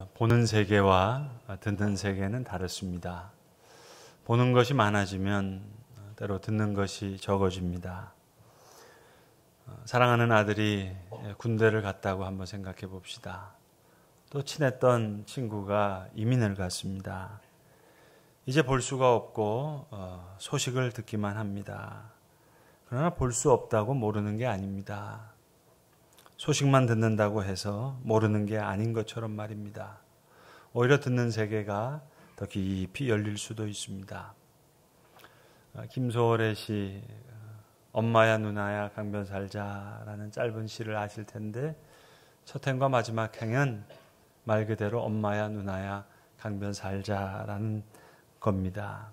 보는 세계와 듣는 세계는 다릅니다. 보는 것이 많아지면 때로 듣는 것이 적어집니다. 사랑하는 아들이 군대를 갔다고 한번 생각해 봅시다. 또 친했던 친구가 이민을 갔습니다. 이제 볼 수가 없고 소식을 듣기만 합니다. 그러나 볼 수 없다고 모르는 게 아닙니다. 소식만 듣는다고 해서 모르는 게 아닌 것처럼 말입니다. 오히려 듣는 세계가 더 깊이 열릴 수도 있습니다. 김소월의 시 엄마야 누나야 강변 살자라는 짧은 시를 아실 텐데 첫 행과 마지막 행은 말 그대로 엄마야 누나야 강변 살자라는 겁니다.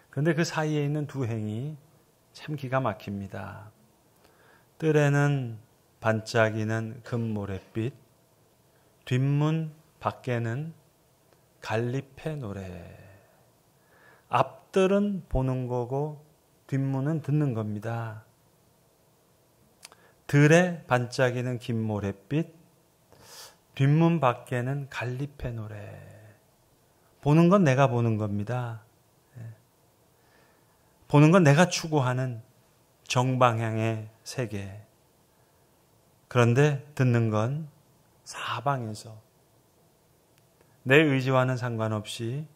그런데 그 사이에 있는 두 행이 참 기가 막힙니다. 뜰에는 반짝이는 금모래빛, 뒷문 밖에는 갈잎의 노래. 앞뜰은 보는 거고 뒷문은 듣는 겁니다. 들에 반짝이는 긴 모래빛, 뒷문 밖에는 갈잎의 노래. 보는 건 내가 보는 겁니다. 보는 건 내가 추구하는 정방향의 세계. 그런데 듣는 건 사방에서 내 의지와는 상관없이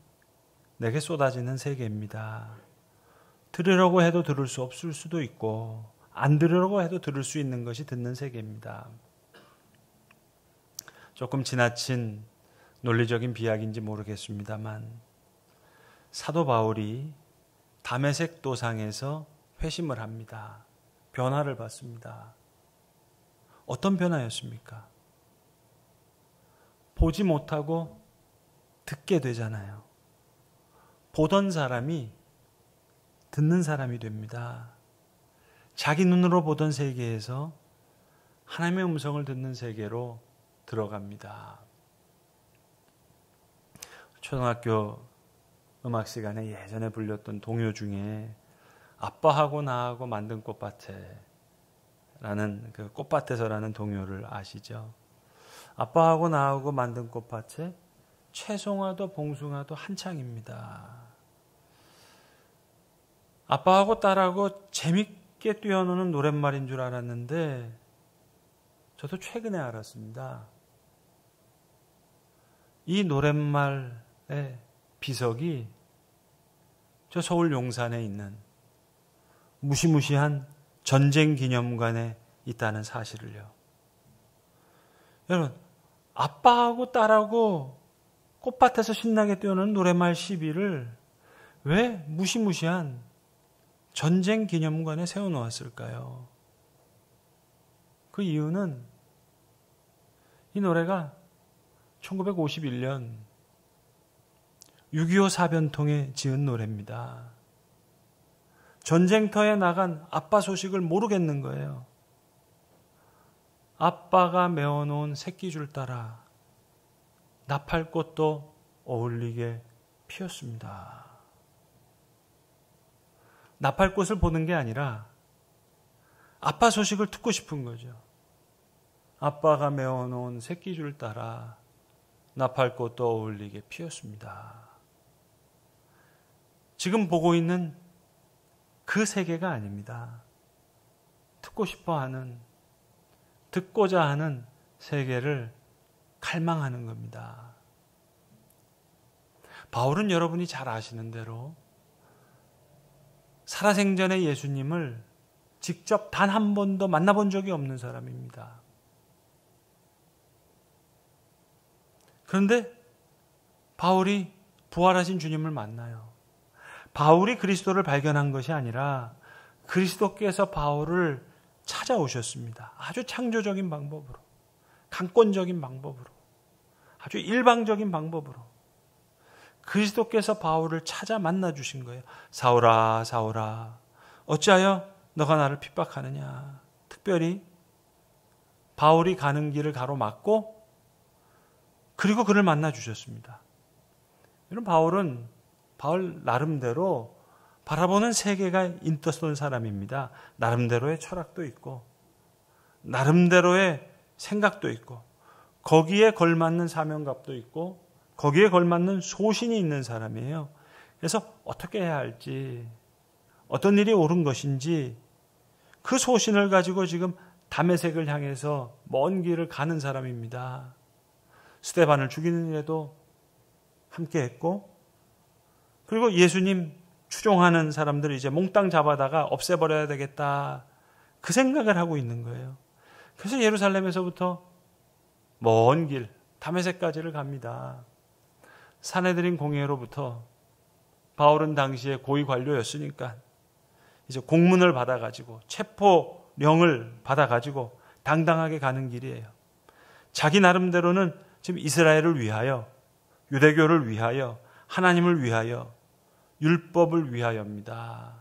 내게 쏟아지는 세계입니다. 들으려고 해도 들을 수 없을 수도 있고 안 들으려고 해도 들을 수 있는 것이 듣는 세계입니다. 조금 지나친 논리적인 비약인지 모르겠습니다만 사도 바울이 다메섹 도상에서 회심을 합니다. 변화를 받습니다. 어떤 변화였습니까? 보지 못하고 듣게 되잖아요. 보던 사람이 듣는 사람이 됩니다. 자기 눈으로 보던 세계에서 하나님의 음성을 듣는 세계로 들어갑니다. 초등학교 음악 시간에 예전에 불렸던 동요 중에 아빠하고 나하고 만든 꽃밭에라는 그 꽃밭에서라는 동요를 아시죠? 아빠하고 나하고 만든 꽃밭에 채송화도 봉숭아도 한창입니다. 아빠하고 딸하고 재밌게 뛰어노는 노랫말인 줄 알았는데 저도 최근에 알았습니다. 이 노랫말의 비석이 저 서울 용산에 있는 무시무시한 전쟁 기념관에 있다는 사실을요. 여러분, 아빠하고 딸하고 꽃밭에서 신나게 뛰어노는 노랫말 시비를 왜 무시무시한 전쟁 기념관에 세워놓았을까요? 그 이유는 이 노래가 1951년 6.25 사변통에 지은 노래입니다. 전쟁터에 나간 아빠 소식을 모르겠는 거예요. 아빠가 메어놓은 새끼줄 따라 나팔꽃도 어울리게 피었습니다. 나팔꽃을 보는 게 아니라 아빠 소식을 듣고 싶은 거죠. 아빠가 메어놓은 새끼줄 따라 나팔꽃도 어울리게 피었습니다. 지금 보고 있는 그 세계가 아닙니다. 듣고 싶어 하는, 듣고자 하는 세계를 갈망하는 겁니다. 바울은 여러분이 잘 아시는 대로 살아생전의 예수님을 직접 단 한 번도 만나본 적이 없는 사람입니다. 그런데 바울이 부활하신 주님을 만나요. 바울이 그리스도를 발견한 것이 아니라 그리스도께서 바울을 찾아오셨습니다. 아주 창조적인 방법으로, 강권적인 방법으로, 아주 일방적인 방법으로 그리스도께서 바울을 찾아 만나 주신 거예요. 사울아, 사울아, 어찌하여 너가 나를 핍박하느냐. 특별히 바울이 가는 길을 가로막고 그리고 그를 만나 주셨습니다. 이런 바울은 바울 나름대로 바라보는 세계가 있었던 사람입니다. 나름대로의 철학도 있고 나름대로의 생각도 있고 거기에 걸맞는 사명감도 있고 거기에 걸맞는 소신이 있는 사람이에요. 그래서 어떻게 해야 할지, 어떤 일이 옳은 것인지 그 소신을 가지고 지금 다메섹을 향해서 먼 길을 가는 사람입니다. 스데반을 죽이는 일에도 함께했고, 그리고 예수님 추종하는 사람들을 이제 몽땅 잡아다가 없애버려야 되겠다, 그 생각을 하고 있는 거예요. 그래서 예루살렘에서부터 먼 길 다메섹까지를 갑니다. 사내들인 공회로부터, 바울은 당시에 고위 관료였으니까 이제 공문을 받아가지고 체포령을 받아가지고 당당하게 가는 길이에요. 자기 나름대로는 지금 이스라엘을 위하여, 유대교를 위하여, 하나님을 위하여, 율법을 위하여입니다.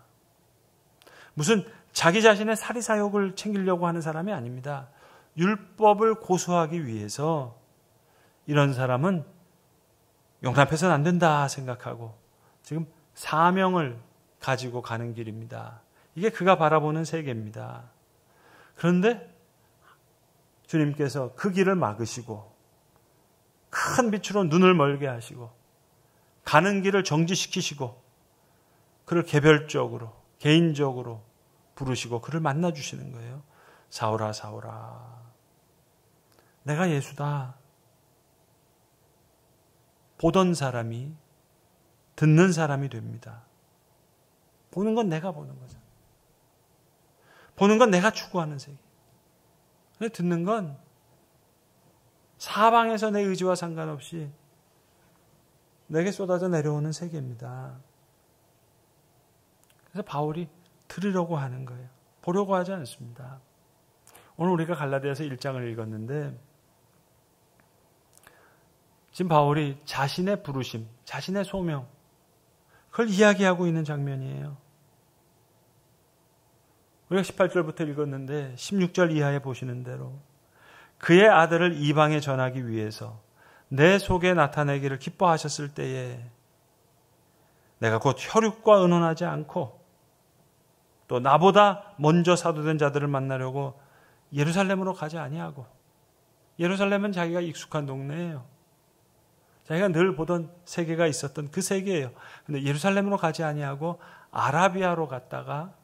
무슨 자기 자신의 사리사욕을 챙기려고 하는 사람이 아닙니다. 율법을 고수하기 위해서 이런 사람은 용납해서는 안 된다 생각하고 지금 사명을 가지고 가는 길입니다. 이게 그가 바라보는 세계입니다. 그런데 주님께서 그 길을 막으시고 큰 빛으로 눈을 멀게 하시고 가는 길을 정지시키시고 그를 개별적으로, 개인적으로 부르시고 그를 만나주시는 거예요. 사울아, 사울아, 내가 예수다. 보던 사람이 듣는 사람이 됩니다. 보는 건 내가 보는 거죠. 보는 건 내가 추구하는 세계. 근데 듣는 건 사방에서 내 의지와 상관없이 내게 쏟아져 내려오는 세계입니다. 그래서 바울이 들으려고 하는 거예요. 보려고 하지 않습니다. 오늘 우리가 갈라디아서 1장을 읽었는데 지금 바울이 자신의 부르심, 자신의 소명, 그걸 이야기하고 있는 장면이에요. 우리가 18절부터 읽었는데 16절 이하에 보시는 대로 그의 아들을 이방에 전하기 위해서 내 속에 나타내기를 기뻐하셨을 때에 내가 곧 혈육과 의논하지 않고 또 나보다 먼저 사도된 자들을 만나려고 예루살렘으로 가지 아니하고, 예루살렘은 자기가 익숙한 동네예요. 자기가 늘 보던 세계가 있었던 그 세계예요. 근데 예루살렘으로 가지 아니하고 아라비아로 갔다가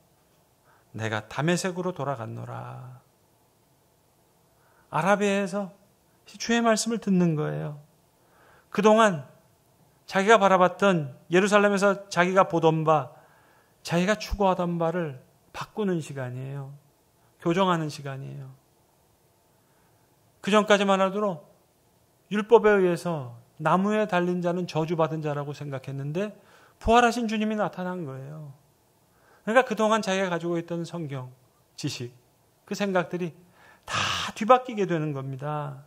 내가 다메섹으로 돌아갔노라. 아라비아에서 주의 말씀을 듣는 거예요. 그동안 자기가 바라봤던 예루살렘에서 자기가 보던 바, 자기가 추구하던 바를 바꾸는 시간이에요. 교정하는 시간이에요. 그 전까지만 하더라도 율법에 의해서 나무에 달린 자는 저주받은 자라고 생각했는데 부활하신 주님이 나타난 거예요. 그러니까 그동안 자기가 가지고 있던 성경, 지식, 그 생각들이 다 뒤바뀌게 되는 겁니다.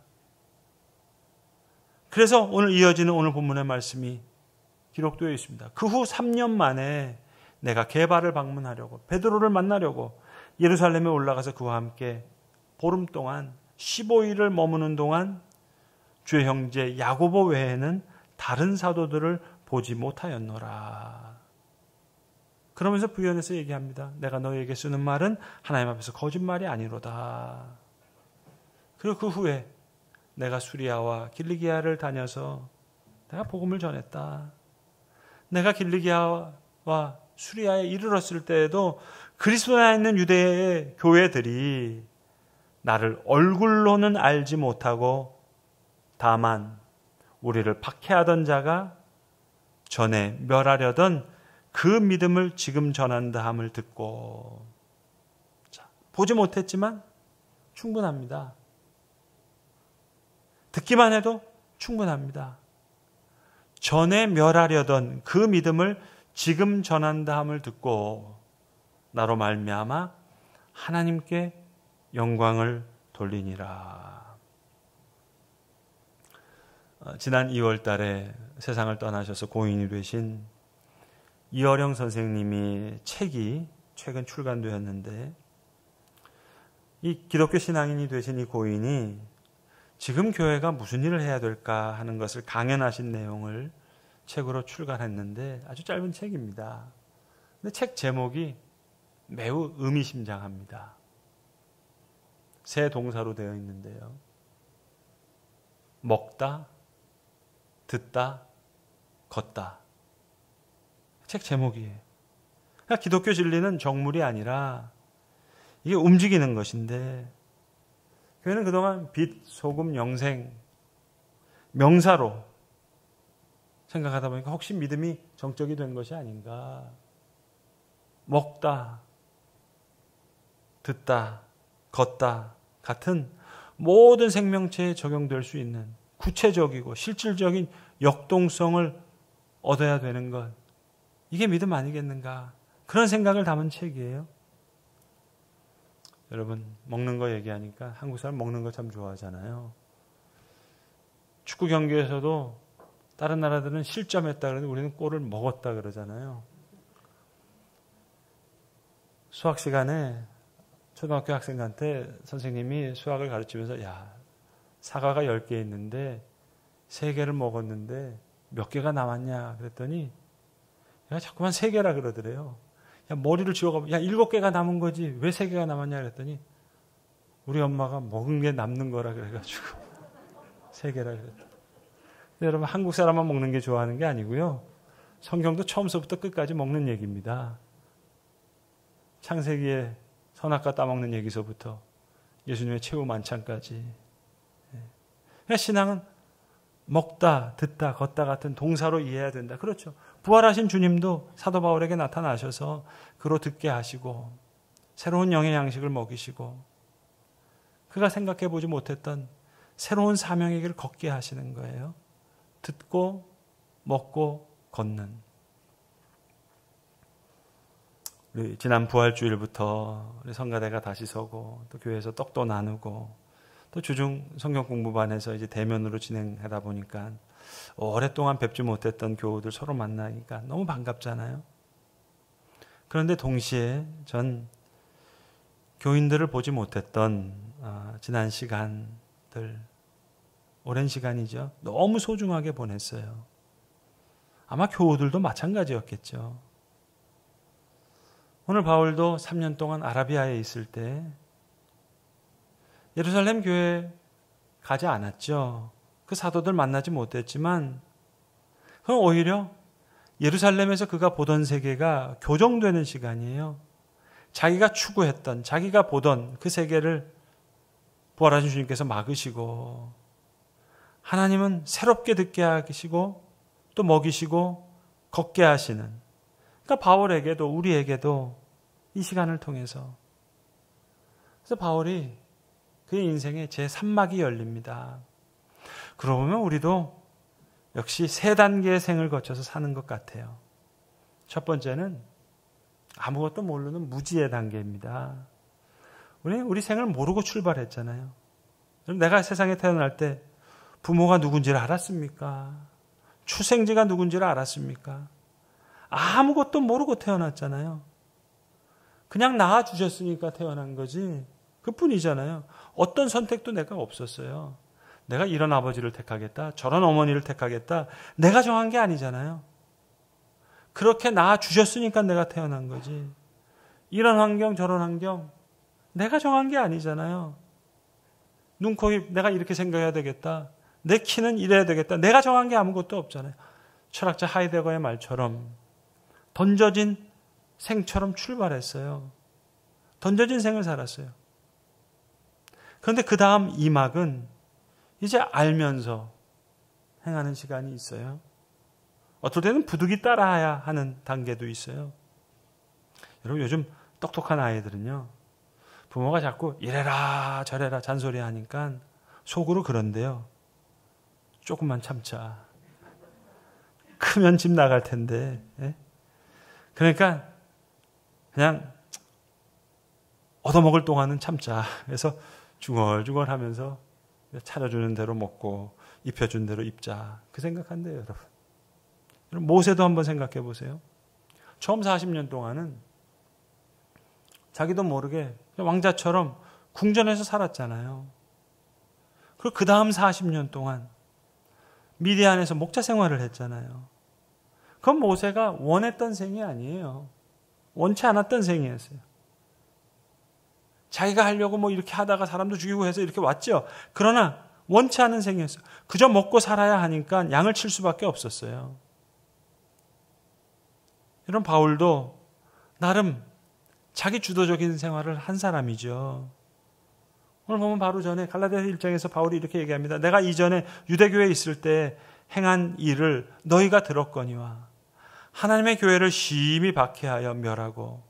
그래서 오늘 이어지는 오늘 본문의 말씀이 기록되어 있습니다. 그 후 3년 만에 내가 게바를 방문하려고, 베드로를 만나려고 예루살렘에 올라가서 그와 함께 보름 동안 15일을 머무는 동안 주의 형제 야고보 외에는 다른 사도들을 보지 못하였노라. 그러면서 부연해서 얘기합니다. 내가 너희에게 쓰는 말은 하나님 앞에서 거짓말이 아니로다. 그리고 그 후에 내가 수리아와 길리기아를 다녀서 내가 복음을 전했다. 내가 길리기아와 수리아에 이르렀을 때에도 그리스도 안에 있는 유대의 교회들이 나를 얼굴로는 알지 못하고 다만 우리를 박해하던 자가 전에 멸하려던 그 믿음을 지금 전한다 함을 듣고, 자, 보지 못했지만 충분합니다. 듣기만 해도 충분합니다. 전에 멸하려던 그 믿음을 지금 전한다 함을 듣고 나로 말미암아 하나님께 영광을 돌리니라. 지난 2월 달에 세상을 떠나셔서 고인이 되신 이어령 선생님이 책이 최근 출간되었는데, 이 기독교 신앙인이 되신 이 고인이 지금 교회가 무슨 일을 해야 될까 하는 것을 강연하신 내용을 책으로 출간했는데 아주 짧은 책입니다. 근데 책 제목이 매우 의미심장합니다. 세 동사로 되어 있는데요. 먹다, 듣다, 걷다. 책 제목이에요. 그러니까 기독교 진리는 정물이 아니라 이게 움직이는 것인데, 교회는 그동안 빛, 소금, 영생, 명사로 생각하다 보니까 혹시 믿음이 정적이 된 것이 아닌가. 먹다, 듣다, 걷다 같은 모든 생명체에 적용될 수 있는 구체적이고 실질적인 역동성을 얻어야 되는 것. 이게 믿음 아니겠는가. 그런 생각을 담은 책이에요. 여러분, 먹는 거 얘기하니까 한국 사람 먹는 거 참 좋아하잖아요. 축구 경기에서도 다른 나라들은 실점했다 그러는데 우리는 골을 먹었다 그러잖아요. 수학 시간에 초등학교 학생한테 선생님이 수학을 가르치면서 야, 사과가 10개 있는데 3개를 먹었는데 몇 개가 남았냐 그랬더니 야, 자꾸만 3개라 그러더래요. 야, 머리를 쥐어가면 야, 7개가 남은 거지 왜 3개가 남았냐 그랬더니 우리 엄마가 먹은 게 남는 거라 그래가지고 3개라 그랬다. 여러분, 한국 사람만 먹는 게 좋아하는 게 아니고요. 성경도 처음서부터 끝까지 먹는 얘기입니다. 창세기에 선악과 따먹는 얘기서부터 예수님의 최후 만찬까지. 신앙은 먹다, 듣다, 걷다 같은 동사로 이해해야 된다. 그렇죠. 부활하신 주님도 사도 바울에게 나타나셔서 그로 듣게 하시고 새로운 영의 양식을 먹이시고 그가 생각해 보지 못했던 새로운 사명의 길을 걷게 하시는 거예요. 듣고 먹고 걷는. 우리 지난 부활주일부터 우리 성가대가 다시 서고 또 교회에서 떡도 나누고 또 주중 성경 공부반에서 이제 대면으로 진행하다 보니까 오랫동안 뵙지 못했던 교우들 서로 만나니까 너무 반갑잖아요. 그런데 동시에 전 교인들을 보지 못했던 지난 시간들, 오랜 시간이죠. 너무 소중하게 보냈어요. 아마 교우들도 마찬가지였겠죠. 오늘 바울도 3년 동안 아라비아에 있을 때 예루살렘 교회에 가지 않았죠. 그 사도들 만나지 못했지만 그건 오히려 예루살렘에서 그가 보던 세계가 교정되는 시간이에요. 자기가 추구했던, 자기가 보던 그 세계를 부활하신 주님께서 막으시고 하나님은 새롭게 듣게 하시고 또 먹이시고 걷게 하시는, 그러니까 바울에게도 우리에게도 이 시간을 통해서, 그래서 바울이 그의 인생의 제3막이 열립니다. 그러고 보면 우리도 역시 3단계의 생을 거쳐서 사는 것 같아요. 첫 번째는 아무것도 모르는 무지의 단계입니다. 우리 생을 모르고 출발했잖아요. 내가 세상에 태어날 때 부모가 누군지를 알았습니까? 출생지가 누군지를 알았습니까? 아무것도 모르고 태어났잖아요. 그냥 낳아주셨으니까 태어난 거지. 그뿐이잖아요. 어떤 선택도 내가 없었어요. 내가 이런 아버지를 택하겠다, 저런 어머니를 택하겠다, 내가 정한 게 아니잖아요. 그렇게 낳아주셨으니까 내가 태어난 거지. 이런 환경, 저런 환경, 내가 정한 게 아니잖아요. 눈, 코, 입, 내가 이렇게 생각해야 되겠다. 내 키는 이래야 되겠다. 내가 정한 게 아무것도 없잖아요. 철학자 하이데거의 말처럼 던져진 생처럼 출발했어요. 던져진 생을 살았어요. 그런데 그 다음 2막은 이제 알면서 행하는 시간이 있어요. 어떨 때는 부득이 따라야 하는 단계도 있어요. 여러분, 요즘 똑똑한 아이들은요, 부모가 자꾸 이래라 저래라 잔소리 하니까 속으로 그런데요. 조금만 참자. 크면 집 나갈 텐데. 예? 그러니까 그냥 얻어먹을 동안은 참자. 그래서 중얼중얼 하면서 차려주는 대로 먹고 입혀준 대로 입자. 그 생각한대요, 여러분. 모세도 한번 생각해 보세요. 처음 40년 동안은 자기도 모르게 왕자처럼 궁전에서 살았잖아요. 그리고 그 다음 40년 동안 미디안에서 목자 생활을 했잖아요. 그건 모세가 원했던 생이 아니에요. 원치 않았던 생이었어요. 자기가 하려고 뭐 이렇게 하다가 사람도 죽이고 해서 이렇게 왔죠. 그러나 원치 않은 생이었어요. 그저 먹고 살아야 하니까 양을 칠 수밖에 없었어요. 이런 바울도 나름 자기 주도적인 생활을 한 사람이죠. 오늘 보면 바로 전에 갈라디아서 1장에서 바울이 이렇게 얘기합니다. 내가 이전에 유대교회에 있을 때 행한 일을 너희가 들었거니와 하나님의 교회를 심히 박해하여 멸하고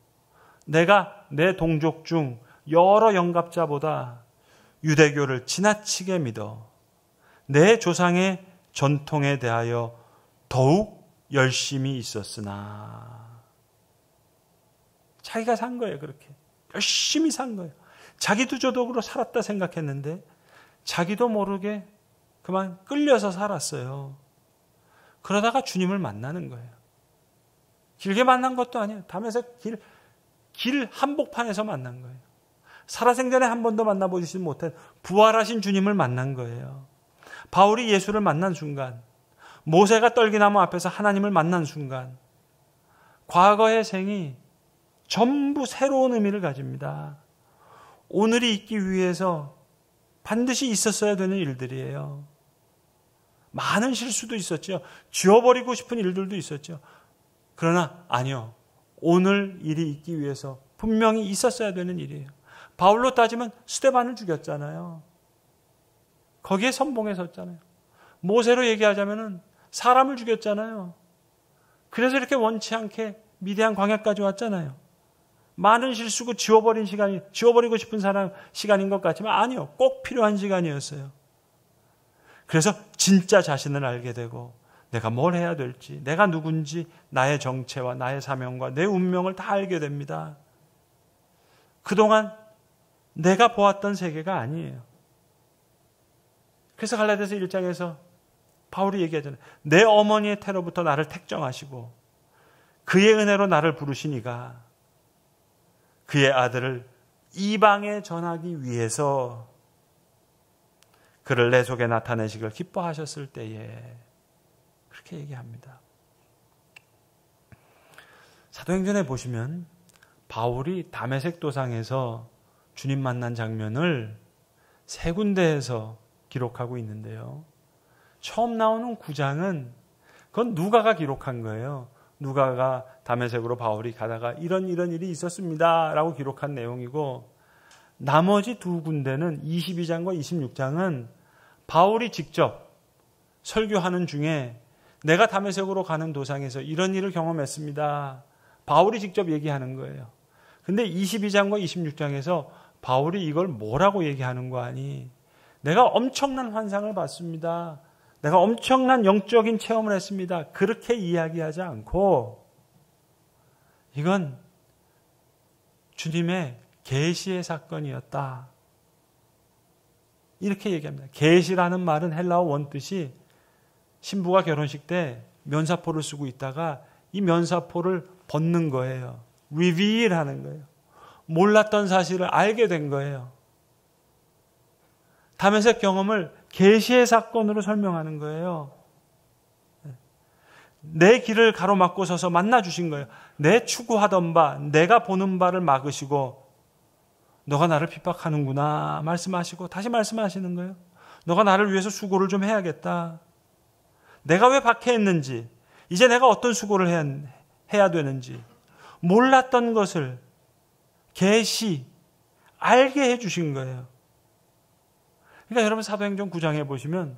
내가 내 동족 중 여러 영갑자보다 유대교를 지나치게 믿어 내 조상의 전통에 대하여 더욱 열심히 있었으나 자기가 산 거예요. 그렇게 열심히 산 거예요. 자기도 저독으로 살았다 생각했는데 자기도 모르게 그만 끌려서 살았어요. 그러다가 주님을 만나는 거예요. 길게 만난 것도 아니에요. 담에서 길 한복판에서 만난 거예요. 살아생전에 한 번도 만나보지 못한 부활하신 주님을 만난 거예요. 바울이 예수를 만난 순간, 모세가 떨기나무 앞에서 하나님을 만난 순간, 과거의 생이 전부 새로운 의미를 가집니다. 오늘이 있기 위해서 반드시 있었어야 되는 일들이에요. 많은 실수도 있었죠. 지워버리고 싶은 일들도 있었죠. 그러나 아니요. 오늘 일이 있기 위해서 분명히 있었어야 되는 일이에요. 바울로 따지면 스데반을 죽였잖아요. 거기에 선봉에 섰잖아요. 모세로 얘기하자면 사람을 죽였잖아요. 그래서 이렇게 원치 않게 미디안 광야까지 왔잖아요. 많은 실수고 지워버리고 싶은 시간인 것 같지만 아니요. 꼭 필요한 시간이었어요. 그래서 진짜 자신을 알게 되고 내가 뭘 해야 될지, 내가 누군지, 나의 정체와 나의 사명과 내 운명을 다 알게 됩니다. 그동안 내가 보았던 세계가 아니에요. 그래서 갈라디아서 1장에서 바울이 얘기하잖아요. 내 어머니의 태로부터 나를 택정하시고 그의 은혜로 나를 부르시니가 그의 아들을 이방에 전하기 위해서 그를 내 속에 나타내시길 기뻐하셨을 때에 그렇게 얘기합니다. 사도행전에 보시면 바울이 다메섹 도상에서 주님 만난 장면을 세 군데에서 기록하고 있는데요. 처음 나오는 9장은 그건 누가가 기록한 거예요. 누가가 다메섹으로 바울이 가다가 이런 일이 있었습니다 라고 기록한 내용이고, 나머지 두 군데는 22장과 26장은 바울이 직접 설교하는 중에 내가 다메섹으로 가는 도상에서 이런 일을 경험했습니다. 바울이 직접 얘기하는 거예요. 근데 22장과 26장에서 바울이 이걸 뭐라고 얘기하는 거 아니? 내가 엄청난 환상을 봤습니다. 내가 엄청난 영적인 체험을 했습니다. 그렇게 이야기하지 않고 이건 주님의 계시의 사건이었다. 이렇게 얘기합니다. 계시라는 말은 헬라어 원뜻이 신부가 결혼식 때 면사포를 쓰고 있다가 이 면사포를 벗는 거예요. reveal 하는 거예요. 몰랐던 사실을 알게 된 거예요. 다메섹 경험을 계시의 사건으로 설명하는 거예요. 내 길을 가로막고 서서 만나 주신 거예요. 내 추구하던 바, 내가 보는 바를 막으시고 너가 나를 핍박하는구나 말씀하시고 다시 말씀하시는 거예요. 너가 나를 위해서 수고를 좀 해야겠다. 내가 왜 박해했는지, 이제 내가 어떤 수고를 해야 되는지 몰랐던 것을 계시 알게 해주신 거예요. 그러니까 여러분 사도행전 9장에 보시면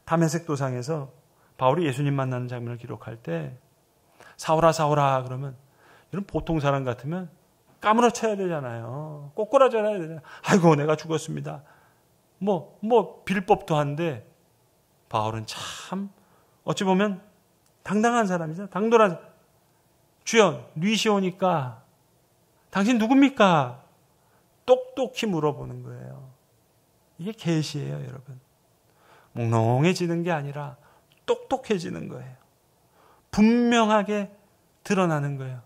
다메섹 도상에서 바울이 예수님 만나는 장면을 기록할 때 사울아 사울아 그러면 이런 보통 사람 같으면 까무러쳐야 되잖아요. 꼬꾸라져야 되잖아요. 아이고 내가 죽었습니다. 뭐 빌법도 한데 바울은 참 어찌 보면 당당한 사람이죠. 당돌한 주여 뉘시오니까 당신 누굽니까? 똑똑히 물어보는 거예요. 이게 계시예요, 여러분. 몽롱해지는 게 아니라 똑똑해지는 거예요. 분명하게 드러나는 거예요.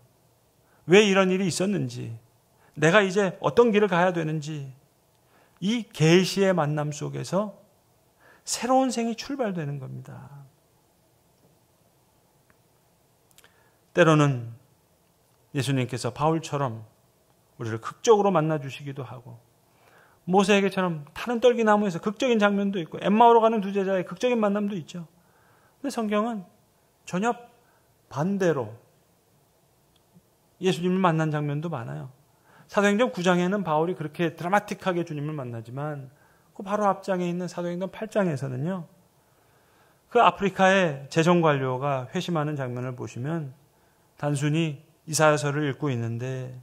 왜 이런 일이 있었는지, 내가 이제 어떤 길을 가야 되는지, 이 계시의 만남 속에서 새로운 생이 출발되는 겁니다. 때로는 예수님께서 바울처럼 우리를 극적으로 만나주시기도 하고, 모세에게처럼 타는 떨기나무에서 극적인 장면도 있고 엠마오로 가는 두 제자의 극적인 만남도 있죠. 근데 성경은 전혀 반대로 예수님을 만난 장면도 많아요. 사도행전 9장에는 바울이 그렇게 드라마틱하게 주님을 만나지만 그 바로 앞장에 있는 사도행전 8장에서는요. 그 아프리카의 재정관료가 회심하는 장면을 보시면 단순히 이사야서를 읽고 있는데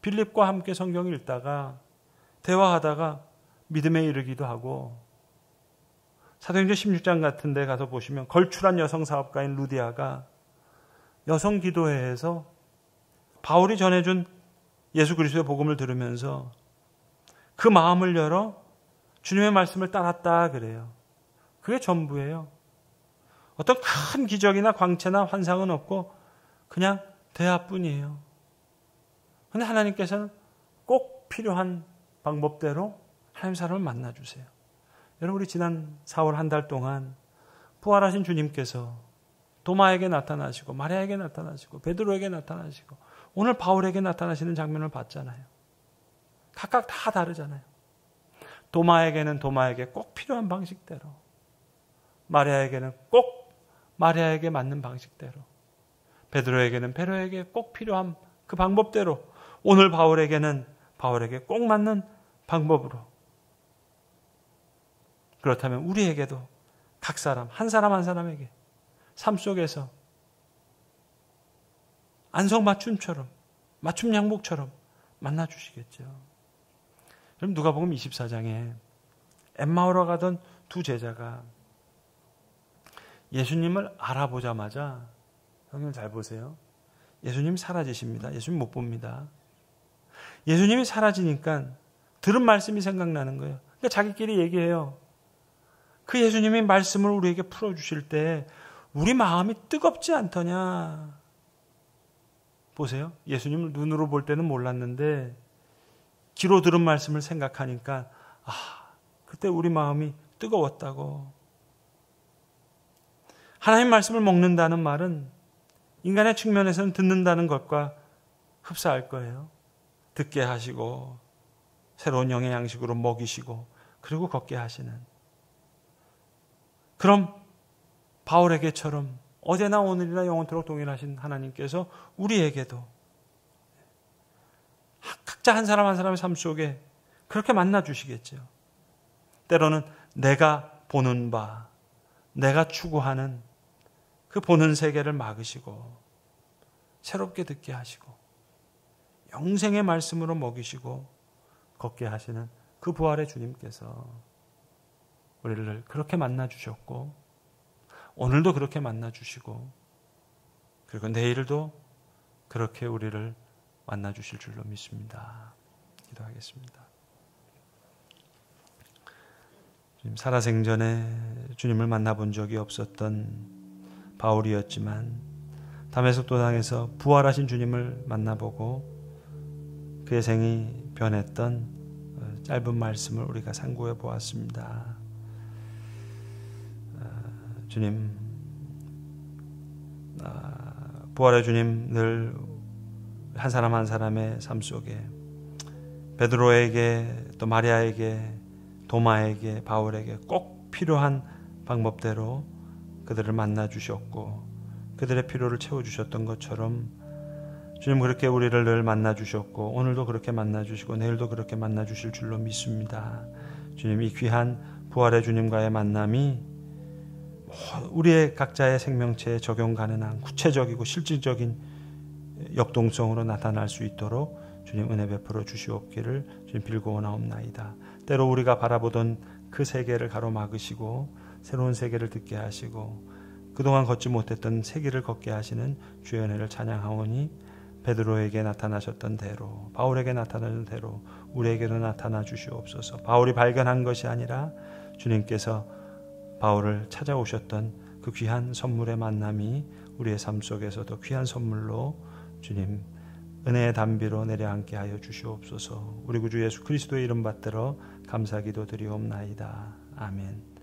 빌립과 함께 성경을 읽다가 대화하다가 믿음에 이르기도 하고 사도행전 16장 같은 데 가서 보시면 걸출한 여성 사업가인 루디아가 여성 기도회에서 바울이 전해준 예수 그리스도의 복음을 들으면서 그 마음을 열어 주님의 말씀을 따랐다 그래요. 그게 전부예요. 어떤 큰 기적이나 광채나 환상은 없고 그냥 대화뿐이에요. 그런데 하나님께서는 꼭 필요한 방법대로 하나님 사람을 만나주세요. 여러분 우리 지난 4월 한 달 동안 부활하신 주님께서 도마에게 나타나시고 마리아에게 나타나시고 베드로에게 나타나시고 오늘 바울에게 나타나시는 장면을 봤잖아요. 각각 다 다르잖아요. 도마에게는 도마에게 꼭 필요한 방식대로, 마리아에게는 꼭 마리아에게 맞는 방식대로, 베드로에게는 베드로에게 꼭 필요한 그 방법대로, 오늘 바울에게는 바울에게 꼭 맞는 방법으로. 그렇다면 우리에게도 각 사람 한 사람에게 삶 속에서 안성맞춤처럼 맞춤 양복처럼 만나주시겠죠. 그럼 누가복음 24장에 엠마오로 가던 두 제자가 예수님을 알아보자마자, 성경 잘 보세요. 예수님 사라지십니다. 예수님 못 봅니다. 예수님이 사라지니까 들은 말씀이 생각나는 거예요. 그러니까 자기끼리 얘기해요. 그 예수님이 말씀을 우리에게 풀어주실 때 우리 마음이 뜨겁지 않더냐. 보세요. 예수님을 눈으로 볼 때는 몰랐는데 귀로 들은 말씀을 생각하니까 그때 우리 마음이 뜨거웠다고. 하나님 말씀을 먹는다는 말은 인간의 측면에서는 듣는다는 것과 흡사할 거예요. 듣게 하시고 새로운 영의 양식으로 먹이시고 그리고 걷게 하시는. 그럼 바울에게처럼 어제나 오늘이나 영원토록 동일하신 하나님께서 우리에게도 각자 한 사람 한 사람의 삶 속에 그렇게 만나 주시겠죠. 때로는 내가 보는 바, 내가 추구하는 그 보는 세계를 막으시고 새롭게 듣게 하시고 영생의 말씀으로 먹이시고 걷게 하시는 그 부활의 주님께서 우리를 그렇게 만나 주셨고 오늘도 그렇게 만나 주시고 그리고 내일도 그렇게 우리를 만나 주실 줄로 믿습니다. 기도하겠습니다. 주님, 살아생전에 주님을 만나본 적이 없었던 바울이었지만 다메섹 도상에서 부활하신 주님을 만나보고 그의 생이 변했던 짧은 말씀을 우리가 상고해 보았습니다. 주님, 부활의 주님 늘 한 사람 한 사람의 삶 속에 베드로에게 또 마리아에게 도마에게 바울에게 꼭 필요한 방법대로 그들을 만나 주셨고 그들의 필요를 채워주셨던 것처럼 주님 그렇게 우리를 늘 만나 주셨고 오늘도 그렇게 만나 주시고 내일도 그렇게 만나 주실 줄로 믿습니다. 주님, 이 귀한 부활의 주님과의 만남이 우리의 각자의 생명체에 적용 가능한 구체적이고 실질적인 역동성으로 나타날 수 있도록 주님 은혜 베풀어 주시옵기를 주님 빌고 원하옵나이다. 때로 우리가 바라보던 그 세계를 가로막으시고 새로운 세계를 듣게 하시고 그동안 걷지 못했던 세계를 걷게 하시는 주의 은혜를 찬양하오니 베드로에게 나타나셨던 대로 바울에게 나타나는 대로 우리에게도 나타나 주시옵소서. 바울이 발견한 것이 아니라 주님께서 바울을 찾아오셨던 그 귀한 선물의 만남이 우리의 삶 속에서도 귀한 선물로 주님 은혜의 담비로 내려앉게 하여 주시옵소서. 우리 구주 예수 그리스도의 이름 받들어 감사기도 드리옵나이다. 아멘.